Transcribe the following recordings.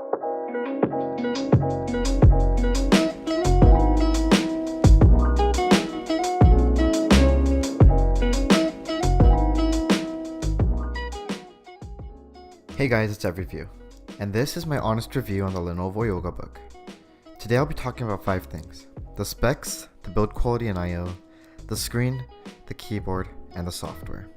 Hey guys, it's Everyview, and this is my honest review on the Lenovo Yoga Book. Today I'll be talking about 5 things: the specs, the build quality and I/O, the screen, the keyboard, and the software.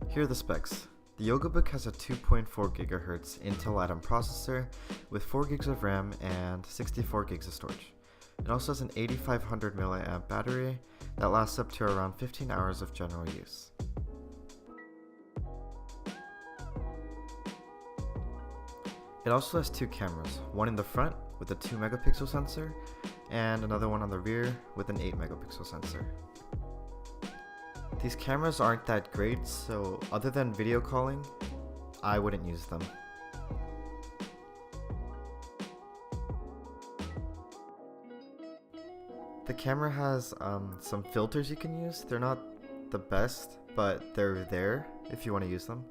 Here are the specs. The Yogabook has a 2.4 GHz Intel Atom processor with 4 GB of RAM and 64 GB of storage. It also has an 8500 mAh battery that lasts up to around 15 hours of general use. It also has 2 cameras, one in the front with a 2 megapixel sensor and another one on the rear with an 8 megapixel sensor. These cameras aren't that great, so other than video calling, I wouldn't use them. The camera has some filters you can use. They're not the best, but they're there if you want to use them.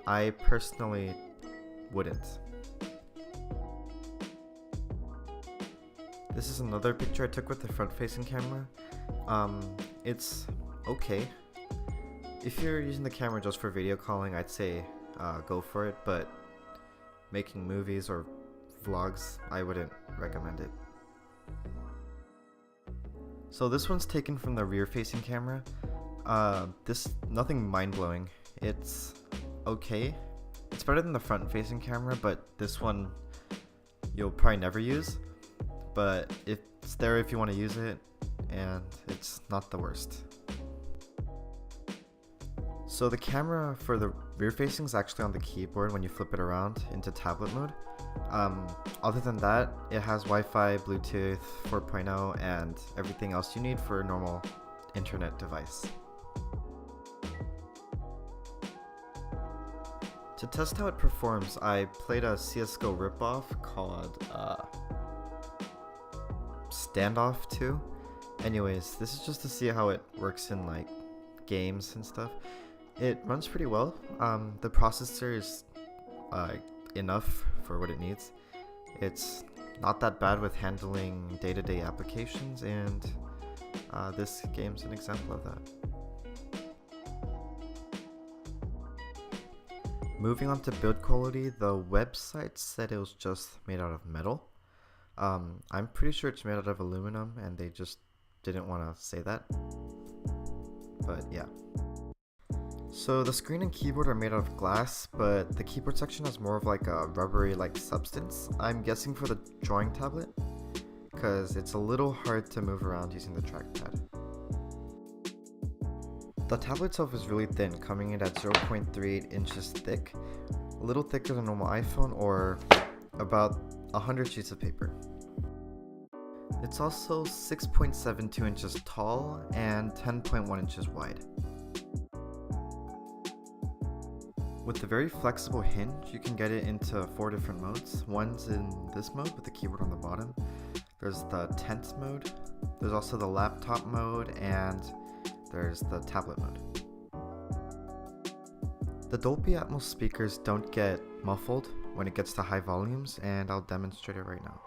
I personally wouldn't. This is another picture I took with the front-facing camera. It's okay. If you're using the camera just for video calling, I'd say go for it, but making movies or vlogs, I wouldn't recommend it. So this one's taken from the rear-facing camera. Nothing mind-blowing. It's okay. It's better than the front-facing camera, but this one you'll probably never use. But it's there if you want to use it, and it's not the worst. So the camera for the rear-facing is actually on the keyboard when you flip it around into tablet mode. Other than that, it has Wi-Fi, Bluetooth 4.0, and everything else you need for a normal internet device. To test how it performs, I played a CSGO ripoff called Standoff 2. Anyways, this is just to see how it works in like games and stuff. It runs pretty well. The processor is enough for what it needs. It's not that bad with handling day-to-day applications, and this game's an example of that. Moving on to build quality, the website said it was just made out of metal. I'm pretty sure it's made out of aluminum, and they just didn't want to say that. But yeah. So the screen and keyboard are made out of glass, but the keyboard section has more of like a rubbery like substance. I'm guessing for the drawing tablet, because it's a little hard to move around using the trackpad. The tablet itself is really thin, coming in at 0.38 inches thick, a little thicker than a normal iPhone, or about 100 sheets of paper. It's also 6.72 inches tall and 10.1 inches wide. With the very flexible hinge, you can get it into 4 different modes. One's in this mode with the keyboard on the bottom. There's the tent mode. There's also the laptop mode, and there's the tablet mode. The Dolby Atmos speakers don't get muffled when it gets to high volumes, and I'll demonstrate it right now.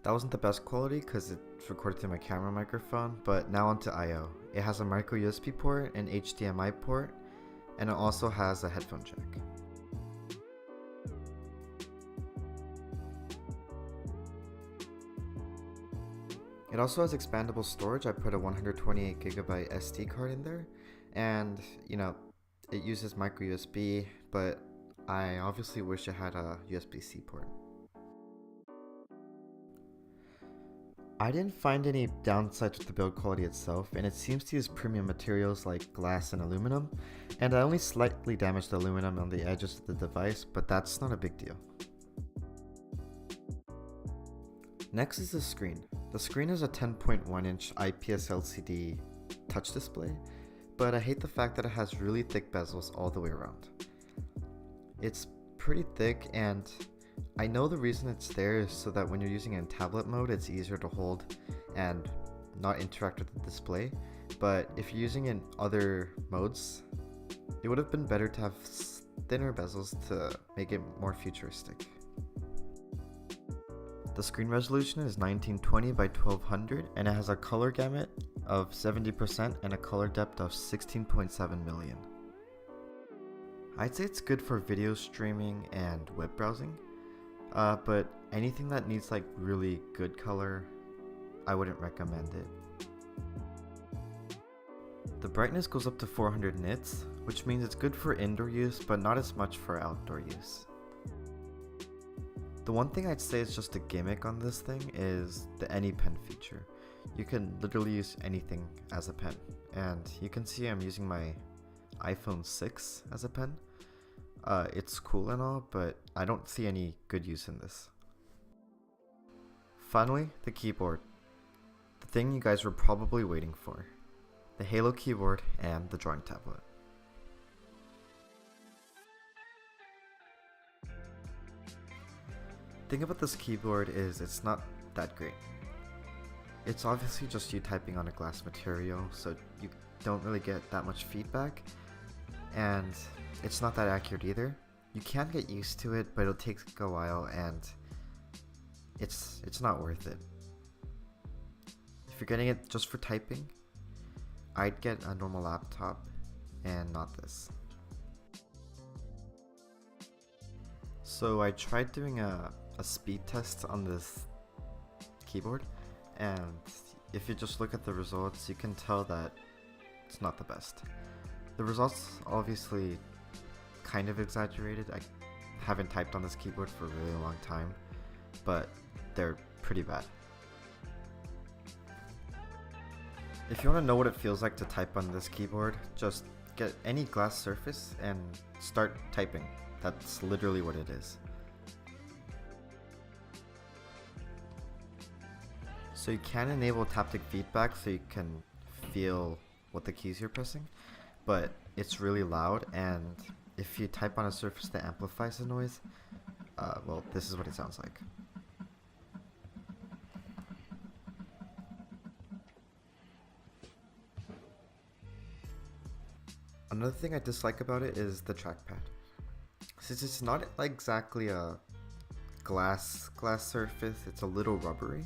That wasn't the best quality because it's recorded through my camera microphone, but now onto I/O. It has a micro USB port, an HDMI port, and it also has a headphone jack. It also has expandable storage. I put a 128GB SD card in there, and it uses micro USB, but I obviously wish it had a USB-C port. I didn't find any downsides with the build quality itself, and it seems to use premium materials like glass and aluminum, and I only slightly damaged the aluminum on the edges of the device, but that's not a big deal. Next is the screen. The screen is a 10.1 inch IPS LCD touch display, but I hate the fact that it has really thick bezels all the way around. It's pretty thick, and I know the reason it's there is so that when you're using it in tablet mode, it's easier to hold and not interact with the display. But if you're using it in other modes, it would have been better to have thinner bezels to make it more futuristic. The screen resolution is 1920 by 1200, and it has a color gamut of 70% and a color depth of 16.7 million. I'd say it's good for video streaming and web browsing, but anything that needs like really good color, I wouldn't recommend it. The brightness goes up to 400 nits, which means it's good for indoor use but not as much for outdoor use. The one thing I'd say is just a gimmick on this thing is the Any Pen feature. You can literally use anything as a pen, and you can see I'm using my iPhone 6 as a pen. It's cool and all, but I don't see any good use in this. Finally, the keyboard. The thing you guys were probably waiting for. The Halo keyboard and the drawing tablet. The thing about this keyboard is it's not that great. It's obviously just you typing on a glass material, so you don't really get that much feedback, and it's not that accurate either. You can get used to it, but it'll take a while, and it's not worth it. If you're getting it just for typing, I'd get a normal laptop and not this. So I tried doing a speed test on this keyboard, and if you just look at the results, you can tell that it's not the best. The results obviously kind of exaggerated. I haven't typed on this keyboard for a really long time, but they're pretty bad. If you want to know what it feels like to type on this keyboard, just get any glass surface and start typing. That's literally what it is. So you can enable taptic feedback so you can feel what the keys you're pressing, but it's really loud, and if you type on a surface that amplifies the noise, well, this is what it sounds like. Another thing I dislike about it is the trackpad. Since it's not like exactly a glass surface, it's a little rubbery.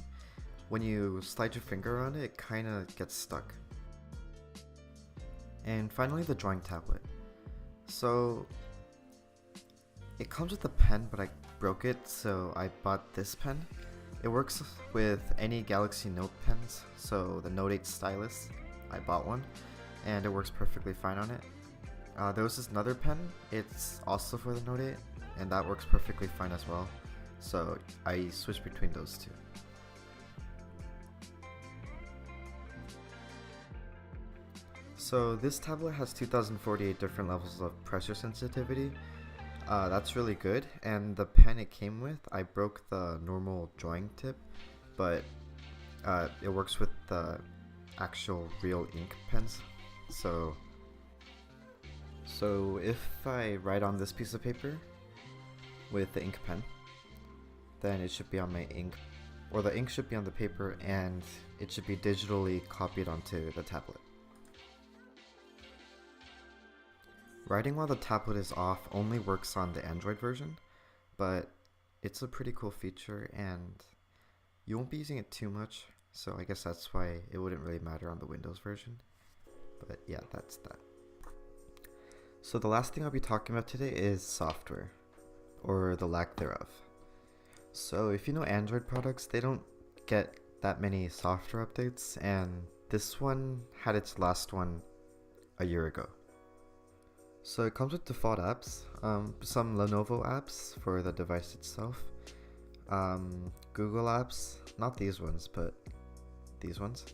When you slide your finger on it, it kind of gets stuck. And finally, the drawing tablet. So it comes with a pen, but I broke it, so I bought this pen. It works with any Galaxy Note pens, so the Note 8 stylus, I bought one, and it works perfectly fine on it. There was this another pen, it's also for the Note 8, and that works perfectly fine as well, so I switched between those two. So this tablet has 2048 different levels of pressure sensitivity. That's really good, and the pen it came with, I broke the normal drawing tip, but it works with the actual real ink pens. So if I write on this piece of paper with the ink pen, then it should be on my ink, or the ink should be on the paper, and it should be digitally copied onto the tablet. Writing while the tablet is off only works on the Android version, but it's a pretty cool feature and you won't be using it too much, so I guess that's why it wouldn't really matter on the Windows version. But yeah, that's that. So the last thing I'll be talking about today is software, or the lack thereof. So if you know Android products, they don't get that many software updates, and this one had its last one a year ago. So it comes with default apps, some Lenovo apps for the device itself, Google apps, not these ones, but these ones.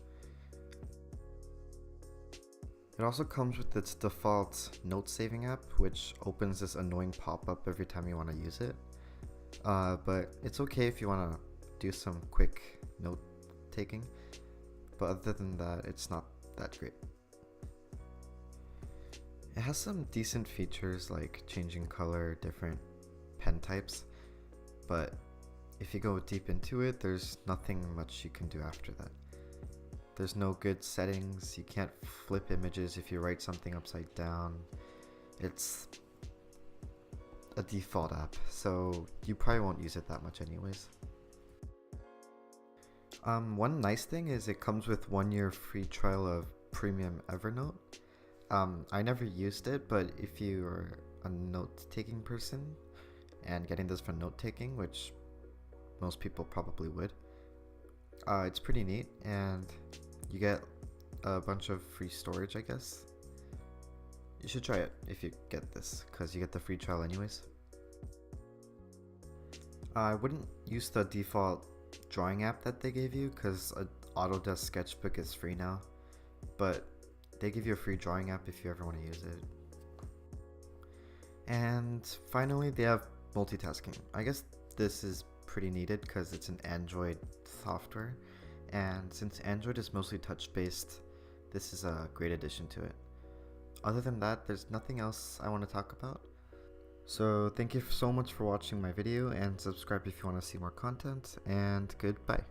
It also comes with its default note saving app, which opens this annoying pop-up every time you want to use it. But it's okay if you want to do some quick note taking, but other than that, it's not that great. It has some decent features like changing color, different pen types, but if you go deep into it, there's nothing much you can do after that. There's no good settings, you can't flip images if you write something upside down. It's a default app, so you probably won't use it that much anyways. One nice thing is it comes with 1 year free trial of premium Evernote. I never used it, but if you're a note-taking person and getting this for note-taking, which most people probably would, it's pretty neat, and you get a bunch of free storage, I guess. You should try it if you get this, because you get the free trial anyways. I wouldn't use the default drawing app that they gave you, because Autodesk Sketchbook is free now, but they give you a free drawing app if you ever want to use it. And finally, they have multitasking. I guess this is pretty needed because it's an Android software, and since Android is mostly touch based, this is a great addition to it. Other than that, there's nothing else I want to talk about. So thank you so much for watching my video, and subscribe if you want to see more content, and goodbye.